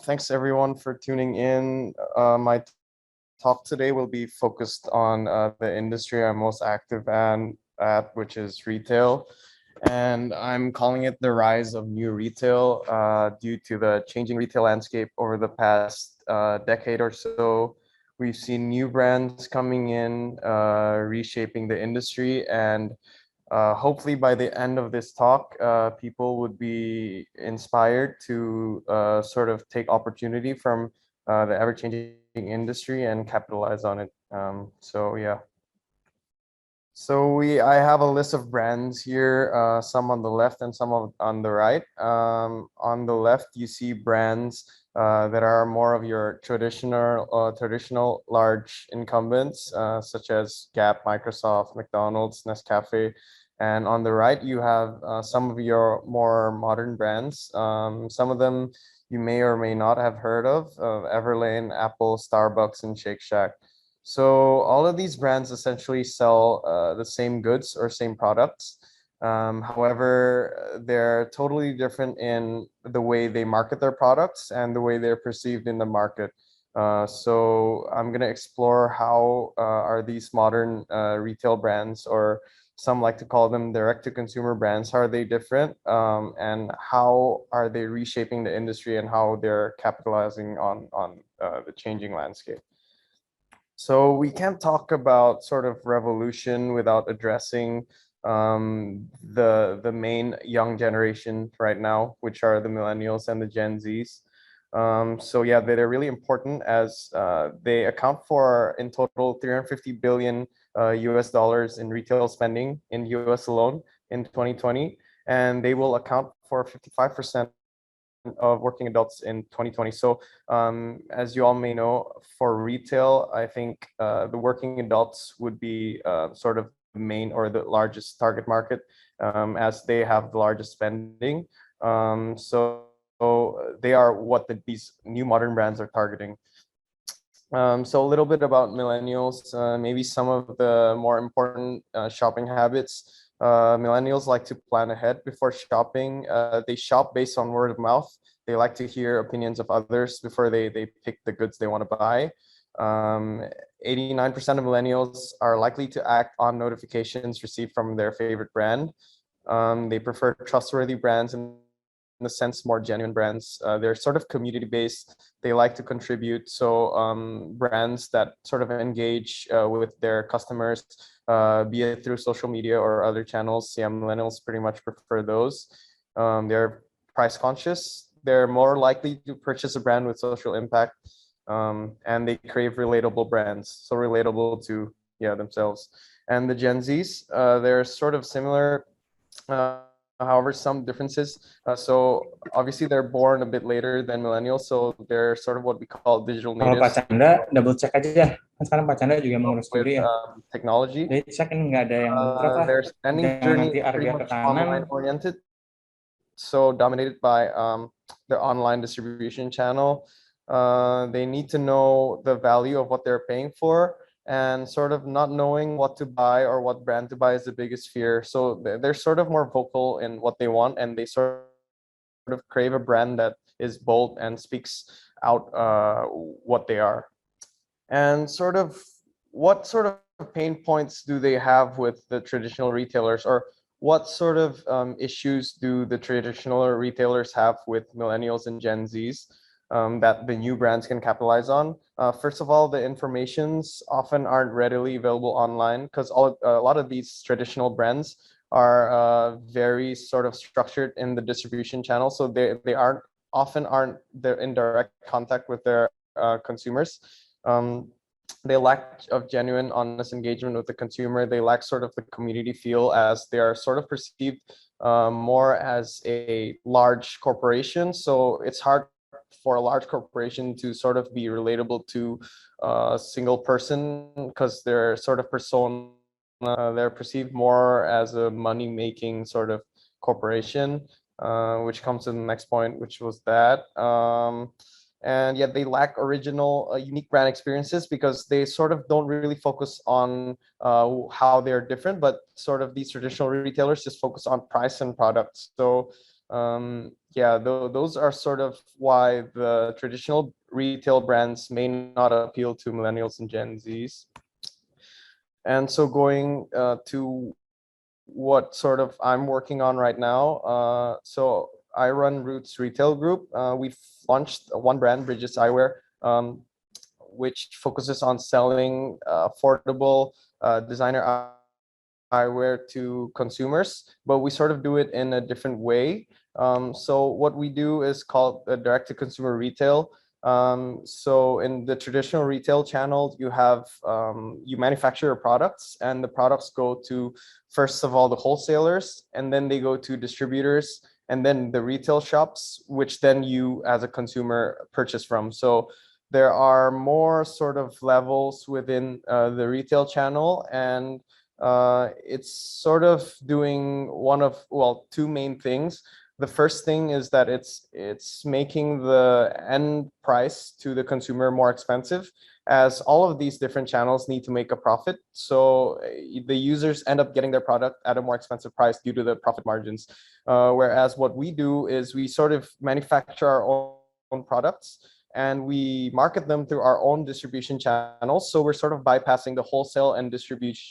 Thanks everyone for tuning in. My talk today will be focused on the industry I'm most active at, which is retail. And I'm calling it the rise of new retail due to the changing retail landscape over the past decade or so. We've seen new brands coming in, reshaping the industry, and hopefully by the end of this talk, people would be inspired to sort of take opportunity from the ever-changing industry and capitalize on it. So yeah. I have a list of brands here, some on the left and some on the right. On the left, you see brands that are more of your traditional large incumbents, such as Gap, Microsoft, McDonald's, Nescafe. And on the right, you have some of your more modern brands. Some of them you may or may not have heard of, Everlane, Apple, Starbucks, and Shake Shack. So all of these brands essentially sell the same goods or same products. However, they're totally different in the way they market their products and the way they're perceived in the market. So I'm going to explore how are these modern retail brands, or some like to call them direct-to-consumer brands, how are they different, and how are they reshaping the industry and how they're capitalizing on the changing landscape. So we can't talk about sort of revolution without addressing the main young generation right now, which are the millennials and the Gen Zs. So yeah, they're really important as they account for in total 350 billion US dollars in retail spending in US alone in 2020, and they will account for 55% of working adults in 2020. So as you all may know, for retail, I think the working adults would be sort of the main or the largest target market, as they have the largest spending. So they are what these new modern brands are targeting. So a little bit about millennials, maybe some of the more important shopping habits. Millennials like to plan ahead before shopping. They shop based on word of mouth. They like to hear opinions of others before they pick the goods they want to buy. 89% of millennials are likely to act on notifications received from their favorite brand. They prefer trustworthy brands, in the sense more genuine brands. They're sort of community based. They like to contribute. So brands that sort of engage with their customers, be it through social media or other channels. Yeah, millennials pretty much prefer those. They're price conscious. They're more likely to purchase a brand with social impact, and they crave relatable brands. So relatable to themselves. And the Gen Zs, they're sort of similar. However, some differences. So obviously they're born a bit later than millennials, so they're sort of what we call digital Kalau natives. Pak Chandra, double check aja. Kan sekarang Pak Chandra juga mengurus with juri ya. technology. Jadi cek kan nggak ada yang muncrat lah. Their spending Jangan journey nanti is pretty harga ke much kanan. online oriented, so dominated by their online distribution channel. They need to know the value of what they're paying for, and sort of not knowing what to buy or what brand to buy is the biggest fear. So they're sort of more vocal in what they want, and they sort of crave a brand that is bold and speaks out what they are. And sort of what sort of pain points do they have with the traditional retailers, or what sort of issues do the traditional retailers have with millennials and Gen Zs that the new brands can capitalize on? First of all, the informations often aren't readily available online, because a lot of these traditional brands are very sort of structured in the distribution channel, so they often aren't in direct contact with their consumers. They lack of genuine, honest engagement with the consumer. They lack sort of the community feel, as they are sort of perceived more as a large corporation. So it's hard for a large corporation to sort of be relatable to a single person, because they're sort of persona. They're perceived more as a money-making sort of corporation, which comes to the next point, which was that. And yet they lack original, unique brand experiences, because they sort of don't really focus on how they're different, but sort of these traditional retailers just focus on price and products. So Yeah, those are sort of why the traditional retail brands may not appeal to millennials and Gen Zs. And so going to what sort of I'm working on right now. So I run Roots Retail Group. We've launched one brand, Bridges Eyewear, which focuses on selling affordable designer eyewear to consumers, but we sort of do it in a different way. So what we do is called direct-to-consumer retail. So in the traditional retail channel, you have you manufacture your products, and the products go to, first of all, the wholesalers, and then they go to distributors, and then the retail shops, which then you as a consumer purchase from. So there are more sort of levels within the retail channel, and it's sort of doing two main things. The first thing is that it's making the end price to the consumer more expensive, as all of these different channels need to make a profit. So the users end up getting their product at a more expensive price due to the profit margins. Whereas what we do is we sort of manufacture our own products, and we market them through our own distribution channels. So we're sort of bypassing the wholesale and distributor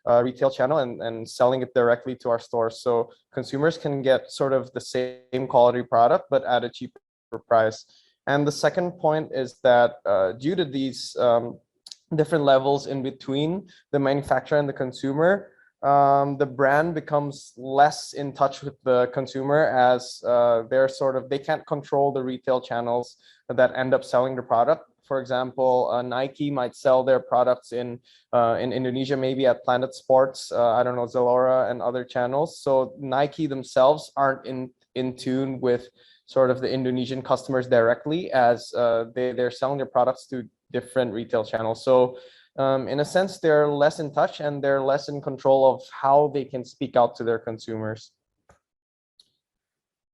retail channel, and selling it directly to our stores. So consumers can get sort of the same quality product, but at a cheaper price. And the second point is that due to these different levels in between the manufacturer and the consumer, the brand becomes less in touch with the consumer, as they can't control the retail channels that end up selling the product. For example, Nike might sell their products in Indonesia, maybe at Planet Sports, I don't know, Zalora and other channels. So Nike themselves aren't in tune with sort of the Indonesian customers directly, as they're selling their products to different retail channels. So in a sense, they're less in touch, and they're less in control of how they can speak out to their consumers.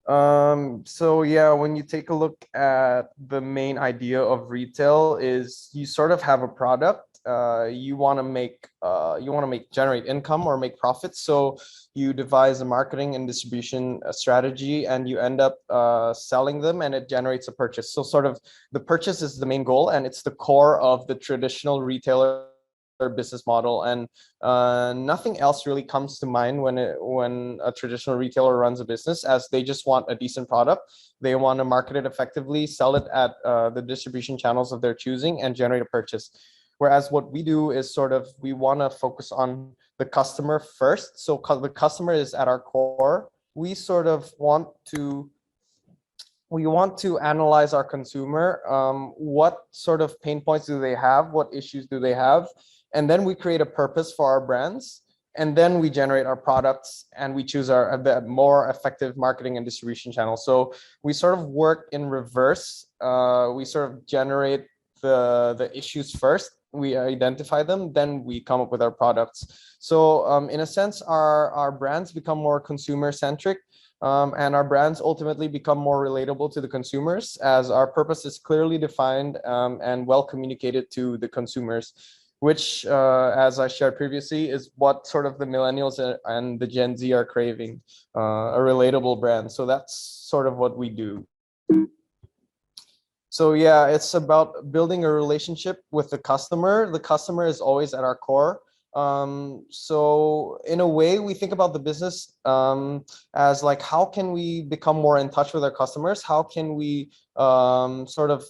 So yeah, when you take a look at the main idea of retail, is you sort of have a product, you want to generate income or make profits. So you devise a marketing and distribution strategy, and you end up selling them, and it generates a purchase. So sort of the purchase is the main goal, and it's the core of the traditional retailer business model, and nothing else really comes to mind when a traditional retailer runs a business, as they just want a decent product. They want to market it effectively, sell it at the distribution channels of their choosing, and generate a purchase. Whereas what we do is sort of, we want to focus on the customer first. So the customer is at our core. We sort of want to analyze our consumer. What sort of pain points do they have? What issues do they have? And then we create a purpose for our brands, and then we generate our products, and we choose the more effective marketing and distribution channel. So we sort of work in reverse. We sort of generate the issues first, we identify them, then we come up with our products. So in a sense, our brands become more consumer centric, and our brands ultimately become more relatable to the consumers, as our purpose is clearly defined and well communicated to the consumers, which, as I shared previously, is what sort of the millennials and the Gen Z are craving, a relatable brand. So that's sort of what we do. So yeah, it's about building a relationship with the customer. The customer is always at our core. So in a way, we think about the business as like, how can we become more in touch with our customers? How can we sort of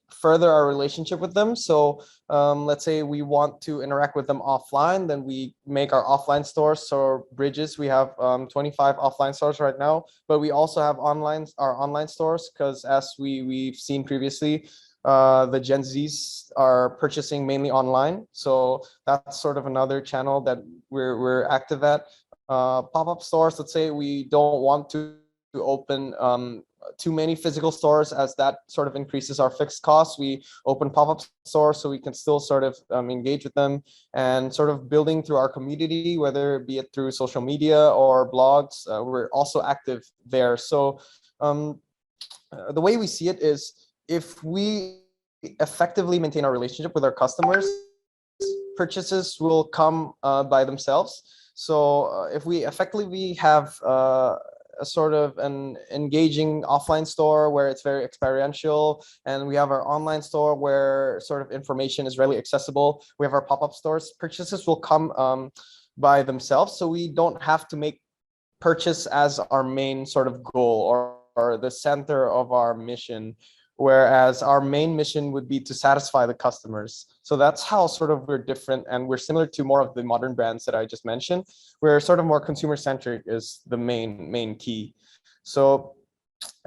further our relationship with them? So let's say we want to interact with them offline, then we make our offline stores. So Bridges, we have 25 offline stores right now, but we also have our online stores, because as we've seen previously, the Gen Zs are purchasing mainly online. So that's sort of another channel that we're active at. Pop-up stores, let's say we don't want to open too many physical stores, as that sort of increases our fixed costs. We open pop-up stores so we can still sort of engage with them, and sort of building through our community, whether it be it through social media or blogs. We're also active there. So the way we see it is, if we effectively maintain our relationship with our customers, purchases will come by themselves. So if we effectively have a sort of an engaging offline store where it's very experiential, and we have our online store where sort of information is readily accessible. We have our pop-up stores. Purchases will come by themselves, so we don't have to make purchase as our main sort of goal or the center of our mission, whereas our main mission would be to satisfy the customers. So that's how sort of we're different, and we're similar to more of the modern brands that I just mentioned. We're sort of more consumer centric is the main key. So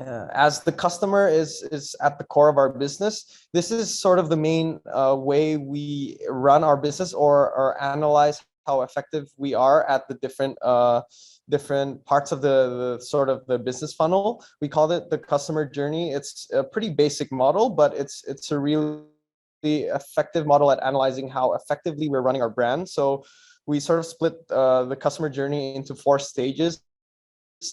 as the customer is at the core of our business, this is sort of the main way we run our business or analyze how effective we are at the different parts of the sort of the business funnel. We call it the customer journey. It's a pretty basic model, but it's a really effective model at analyzing how effectively we're running our brand. So we sort of split the customer journey into 4 stages.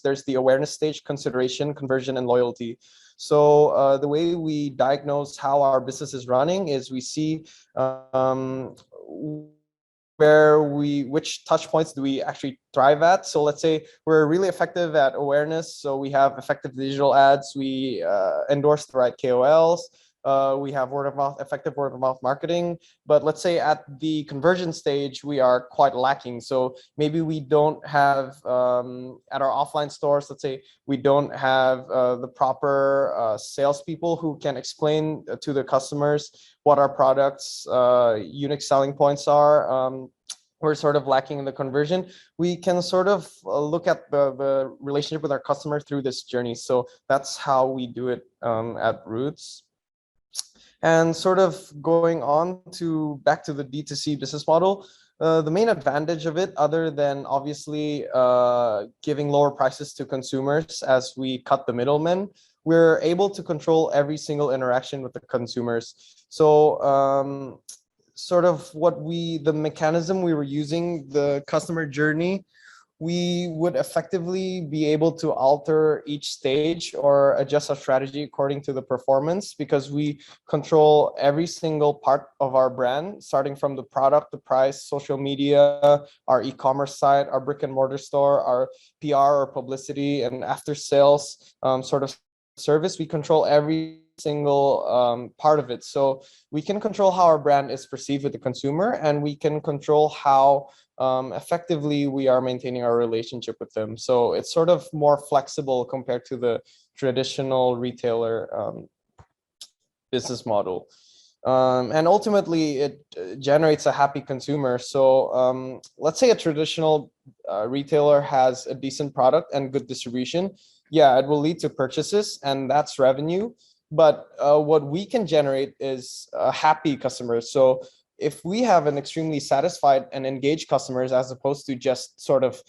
There's the awareness stage, consideration, conversion, and loyalty. So the way we diagnose how our business is running is we see which touch points do we actually thrive at. So let's say we're really effective at awareness, so we have effective digital ads, we endorse the right KOLs, we have effective word of mouth marketing. But let's say at the conversion stage we are quite lacking. So maybe we don't have at our offline stores, let's say we don't have the proper salespeople who can explain to the customers what our products unique selling points are. We're sort of lacking in the conversion. We can sort of look at the relationship with our customer through this journey. So that's how we do it at Roots. And sort of going on to back to the D2C business model, the main advantage of it, other than obviously giving lower prices to consumers as we cut the middlemen, we're able to control every single interaction with the consumers. So sort of the mechanism we were using, the customer journey, we would effectively be able to alter each stage or adjust our strategy according to the performance, because we control every single part of our brand, starting from the product, the price, social media, our e-commerce site, our brick and mortar store, our PR or publicity, and after sales sort of service. We control every single part of it. So we can control how our brand is perceived with the consumer, and we can control how effectively we are maintaining our relationship with them. So it's sort of more flexible compared to the traditional retailer business model. And ultimately it generates a happy consumer. So let's say a traditional retailer has a decent product and good distribution. Yeah, it will lead to purchases, and that's revenue. But what we can generate is happy customers. So if we have an extremely satisfied and engaged customers, as opposed to just sort of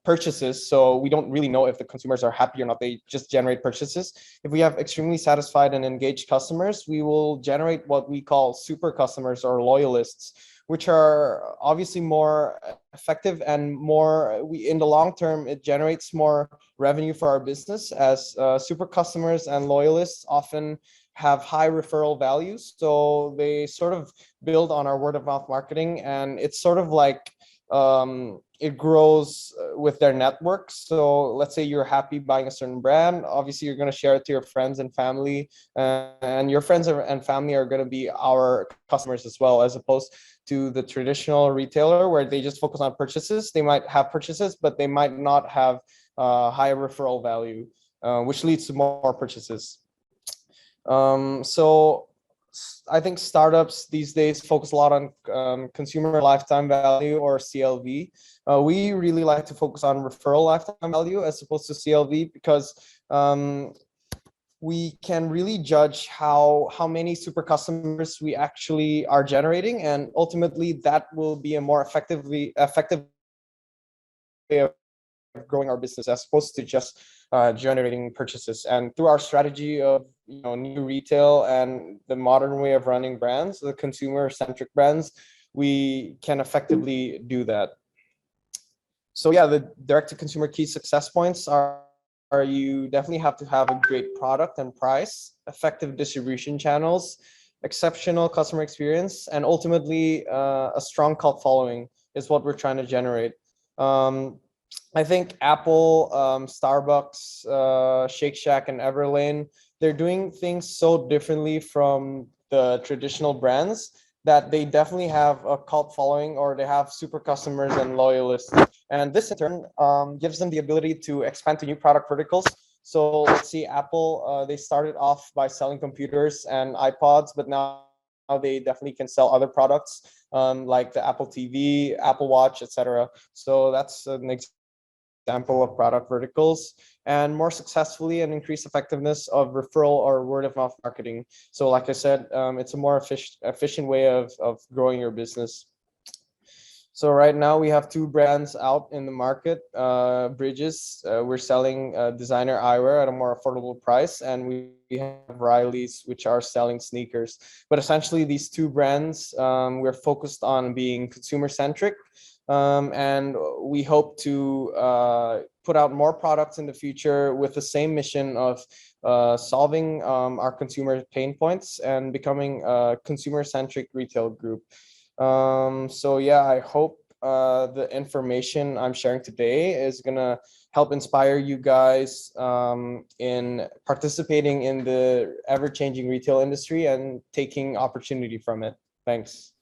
purchases, so we don't really know if the consumers are happy or not, they just generate purchases. If we have extremely satisfied and engaged customers, we will generate what we call super customers or loyalists, which are obviously more effective and in the long term, it generates more revenue for our business, as super customers and loyalists often have high referral values. So they sort of build on our word of mouth marketing, and it's sort of like it grows with their network. So let's say you're happy buying a certain brand, obviously you're going to share it to your friends and family, and your friends and family are going to be our customers as well, as opposed to the traditional retailer where they just focus on purchases. They might have purchases, but they might not have high referral value, which leads to more purchases. So I think startups these days focus a lot on consumer lifetime value, or CLV. We really like to focus on referral lifetime value as opposed to CLV, because we can really judge how many super customers we actually are generating, and ultimately that will be a more effective way of growing our business, as opposed to just generating purchases. And through our strategy of new retail and the modern way of running brands, the consumer-centric brands, we can effectively do that. So yeah, the direct-to-consumer key success points are you definitely have to have a great product and price, effective distribution channels, exceptional customer experience, and ultimately a strong cult following is what we're trying to generate. I think Apple, Starbucks, Shake Shack, and Everlane, they're doing things so differently from the traditional brands that they definitely have a cult following, or they have super customers and loyalists. And this in turn gives them the ability to expand to new product verticals. So let's see, Apple, they started off by selling computers and iPods, but now they definitely can sell other products, like the Apple TV, Apple Watch, etc. So that's an example of product verticals, and more successfully and increased effectiveness of referral or word of mouth marketing. So like I said, it's a more efficient way of growing your business. So right now we have two brands out in the market. Bridges, we're selling designer eyewear at a more affordable price, and we have Riley's, which are selling sneakers. But essentially, these two brands, we're focused on being consumer centric, and we hope to put out more products in the future with the same mission of solving our consumer pain points and becoming a consumer centric retail group. So yeah, I hope the information I'm sharing today is gonna help inspire you guys in participating in the ever-changing retail industry and taking opportunity from it. Thanks.